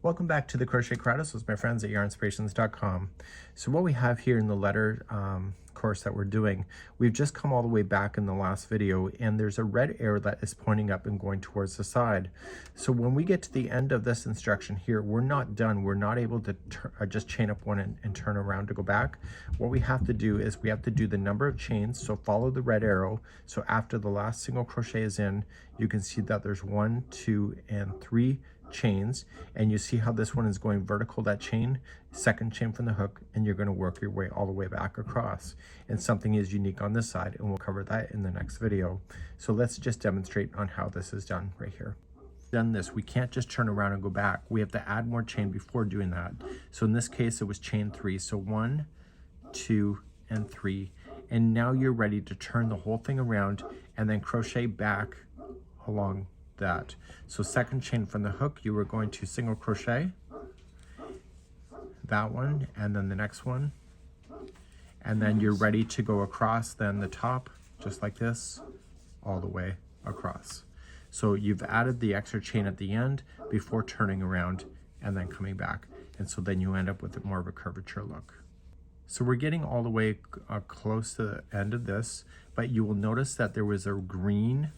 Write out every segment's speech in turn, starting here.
Welcome back to the Crochet Creatives with my friends at yarnspirations.com. So what we have here in the letter course that we're doing, we've just come all the way back in the last video, and there's a red arrow that is pointing up and going towards the side. So when we get to the end of this instruction here, we're not done. We're not able to just chain up one and turn around to go back. What we have to do is we have to do the number of chains. So follow the red arrow. So after the last single crochet is in, you can see that there's 1, 2, and 3 chains, and you see how this one is going vertical, that chain, second chain from the hook, and you're going to work your way all the way back across. And something is unique on this side, and we'll cover that in the next video. So let's just demonstrate on how this is done right here. Done this, we can't just turn around and go back. We have to add more chain before doing that. So in this case, it was chain 3. So 1, 2, and 3. And now you're ready to turn the whole thing around and then crochet back along that. So second chain from the hook, you were going to single crochet that one, and then the next one, and then you're ready to go across then the top, just like this, all the way across. So you've added the extra chain at the end before turning around and then coming back, and so then you end up with more of a curvature look. So we're getting all the way close to the end of this, but you will notice that there was a green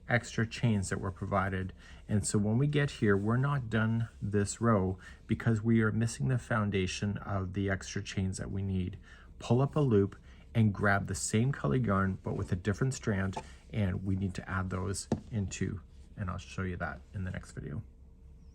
extra chains that were provided. And so when we get here, we're not done this row because we are missing the foundation of the extra chains that we need. Pull up a loop and grab the same color yarn but with a different strand, and we need to add those into, and I'll show you that in the next video.